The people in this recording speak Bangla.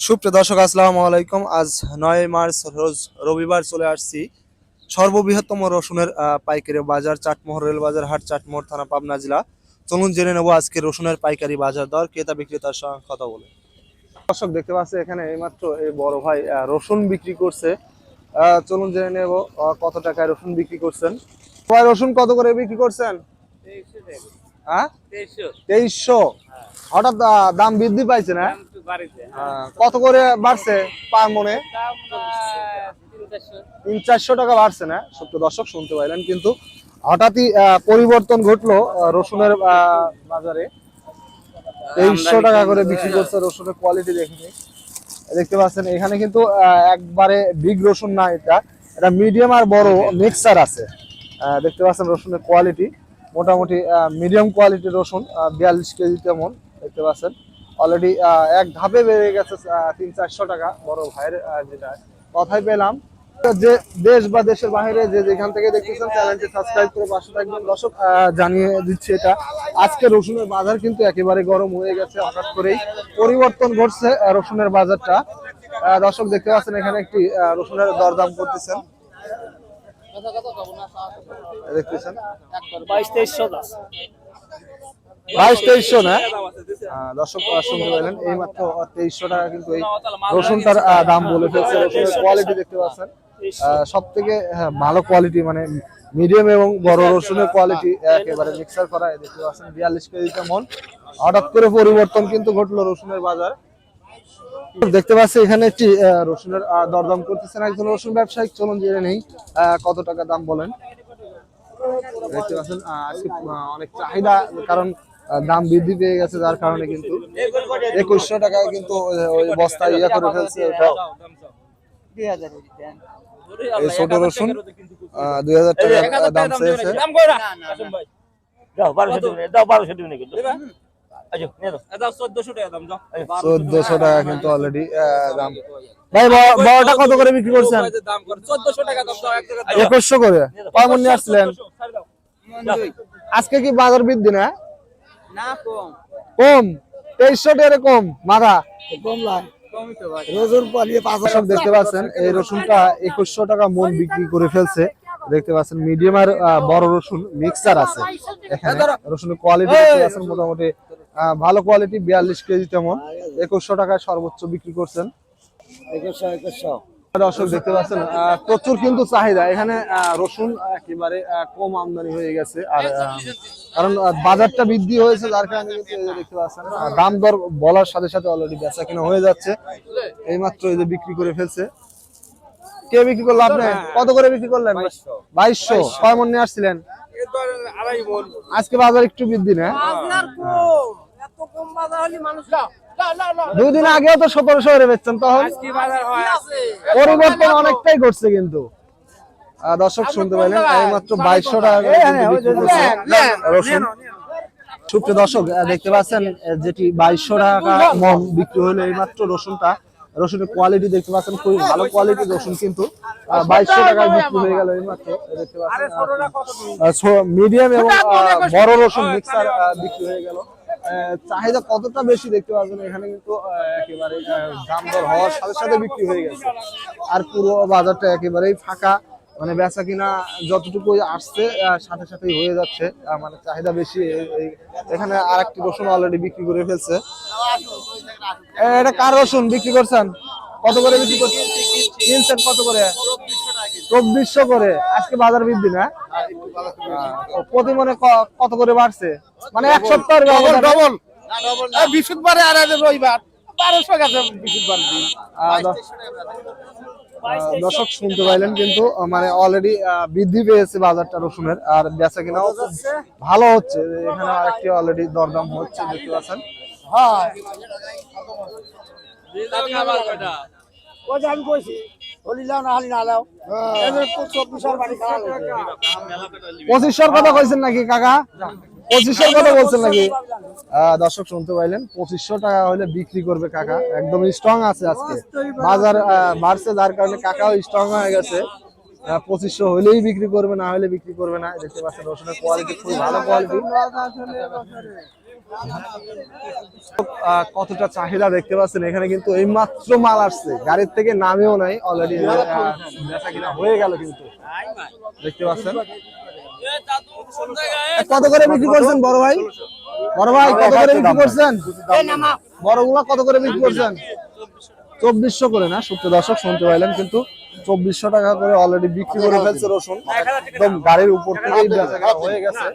সুপ্রিয় দর্শক আসসালামু আলাইকুম। আজ 9 মার্চ রোজ রবিবার চলে আসছি সর্ববৃহত্তম রসুনের পাইকারি বাজার চাটমোহর রেল বাজার হাট, চাটমোহর থানা, পাবনা জেলা। চলুন জেনে নেব আজকে রসুনের পাইকারি বাজার দর, ক্রেতা বিক্রেতার সঙ্গে কথা বলে। দর্শক দেখতে পাচ্ছি এখানে এইমাত্র এই বড় ভাই রসুন বিক্রি করছে। চলুন জেনে নেব কত টাকায় রসুন বিক্রি করছেন। ভাই রসুন কত করে বিক্রি করছেন? 2300। হঠাৎ দাম বৃদ্ধি পাইছে না? কত করে বাড়ছে পার মনে? 300-400 টাকা বাড়ছে না? সত্য দর্শক শুনতে পাইলেন, কিন্তু হঠাৎই পরিবর্তন ঘটলো রসুনের বাজারে। 2300 টাকা করে বিক্রি করছে। রসুনের কোয়ালিটি দেখতে পাচ্ছেন এখানে কিন্তু একবারে বিগ রসুন না, এটা মিডিয়াম আর বড় মিক্সার আছে। দেখতে পাচ্ছেন রসুনের কোয়ালিটি মোটামুটি মিডিয়াম কোয়ালিটির রসুন, 42 কেজি তেমন। দেখতে পাচ্ছেন অলরেডি এক ধাপে বেড়ে গেছে 300-400 টাকা। বড় ভাইয়ের যেটা কথাই পেলাম, যে দেশ বা দেশের বাইরে যে যেখান থেকে দেখতেছেন চ্যানেলটি সাবস্ক্রাইব করে পাশে থাকবেন। দর্শক জানিয়ে দিচ্ছি, এটা আজকে রসুনের বাজার কিন্তু একেবারে গরম হয়ে গেছে। হঠাৎ করেই পরিবর্তন ঘটছে রসুনের বাজারটা। দর্শক দেখতে পাচ্ছেন এখানে একটি রসুনের দরদাম করতেছেন, দেখতেছেন 2200 না? দর্শক শুনতে পেলেন এইমাত্র 2300 টাকা কিন্তু এই রসুনটার দাম বলে ফেলছে। রসুনের কোয়ালিটি দেখতে পাচ্ছেন সব থেকে ভালো কোয়ালিটি, মানে মিডিয়াম এবং বড় রসুনের কোয়ালিটি একেবারে মিক্সার করা। দেখতে পাচ্ছেন 42 কেজি মন। হঠাৎ করে পরিবর্তন কিন্তু ঘটলো রসুনের বাজার। দেখতে পাচ্ছি এখানে একটি রসুনের দরদাম করতেছেন একজন রসুন ব্যবসায়ী। চলুন জেনে নেই কত টাকা দাম বলেন। দেখতে পাচ্ছেন আজকে অনেক চাহিদা, কারণ দাম বৃদ্ধি পেয়ে গেছে, যার কারণে কিন্তু 2100 টাকায় কিন্তু ওই বস্তায় ইয়ে করে ফেলছে। ওটা এই ছোট রসুন 2000 টাকা দাম চেয়েছে। 1400 টাকা কিন্তু অলরেডি দাম। ভাই বড়টা কত করে বিক্রি করছেন? 2100 করে। কয় মন নিয়ে আসছিলেন? আজকে কি বাজার বৃদ্ধি না? কম 2300 টাকা কম মাথা দেখতে পাচ্ছেন এই রসুনটা 2100 টাকা মন বিক্রি করে ফেলছে। দেখতে পাচ্ছেন মিডিয়াম আর বড় রসুন মিক্সার আছে এখানে। রসুনের কোয়ালিটি দেখতে পাচ্ছেন মোটামুটি ভালো কোয়ালিটি, 42 কেজি তেমন। 2100 টাকায় সর্বোচ্চ বিক্রি করছেন। 2100। দর্শক দেখতে পাচ্ছেন প্রচুর কিন্তু চাহিদা এখানে। রসুন একেবারে কম আমদানি হয়ে গেছে, আর কারণ বাজারটা বৃদ্ধি হয়েছে, যার কারণে কিন্তু দেখতে পাচ্ছেন দাম দর বলার সাথে সাথে অলরেডি বেচা কিনা হয়ে যাচ্ছে। এইমাত্র এই যে বিক্রি করে ফেলছে। কে বিক্রি করলো? আপনি কত করে বিক্রি করলেন? 2200। কয় মন নিয়ে আসছিলেন? আজকে বাজার একটু বৃদ্ধি না? দুদিন আগেও তো 1700 করে বেচছেন, তখন পরিবর্তন অনেকটাই ঘটছে কিন্তু। দর্শক শুনতে পাইলেন এইমাত্র 2200 টাকা রসুন। সুপ্রিয় দর্শক দেখতে পাচ্ছেন যেটি 2200 টাকা মন বিক্রি হলো এইমাত্র রসুনটা। রসুনের কোয়ালিটি দেখতে পাচ্ছেন খুবই ভালো কোয়ালিটির রসুন, কিন্তু 2200 টাকায় বিক্রি হয়ে গেল এইমাত্র। দেখতে পাচ্ছেন মিডিয়াম এবং বড় রসুন মিক্সার বিক্রি হয়ে গেল। চাহিদা কতটা বেশি দেখতে পাচ্ছেন এখানে, কিন্তু একেবারে দাম দর হওয়ার সাথে সাথে বিক্রি হয়ে গেছে। আর পুরো বাজারটা একেবারেই ফাঁকা, মানে বেচা কিনা যতটুকু আসছে সাথে সাথেই হয়ে যাচ্ছে, মানে চাহিদা বেশি। এখানে আর একটি রসুন অলরেডি বিক্রি করে ফেলছে। এটা কার রসুন বিক্রি করছেন? কত করে বিক্রি করছেন? কিনছেন কত করে? 2400 করে। আজকে বাজার বৃদ্ধি না? প্রতি মনে কত করে বাড়ছে? মানে এক সপ্তাহের ডবল বৃহস্পতিবার আর রবিবার 1200 গেছে বৃহস্পতিবার। দর্শক শুনতে পাইলেন, কিন্তু মানে অলরেডি বৃদ্ধি পেয়েছে বাজারটা রসুনের, আর বেচা কিনাও ভালো হচ্ছে। এখানে আরেকটি অলরেডি দরদাম হচ্ছে, দেখতে পাচ্ছেন। আমি কইছি 2500 কথা কইছেন নাকি কাকা? 2500 কথা বলছেন নাকি? দর্শক শুনতে পাইলেন 2500 টাকা হলে বিক্রি করবে কাকা। একদম স্ট্রং আছে আজকে, বাজার বাড়ছে, যার কারণে কাকাও স্ট্রং হয়ে গেছে। 2500 হলেই বিক্রি করবে, না হলে বিক্রি করবে না। দেখতে পাচ্ছেন রসুনের কোয়ালিটি খুবই ভালো কোয়ালিটি। কতটা চাহিদা দেখতে পাচ্ছেন, এখানে কিন্তু এই মাত্র মাল আসছে, গাড়ির থেকে নামেও নাই, অলরেডি বেচা কিনা হয়ে গেল কিন্তু দেখতে পাচ্ছেন। কত করে বিক্রি করছেন বড় ভাই? বড় ভাই কত করে বিক্রি করছেন? বড়গুলা কত করে বিক্রি করছেন? 2400 করে না, সুপ্রিয় দর্শক শুনতে পাইলেন, কিন্তু 2400 টাকা করে অলরেডি বিক্রি করে ফেলছে রসুন, একদম গাড়ির উপর থেকেই বেচা কেনা হয়ে গেছে।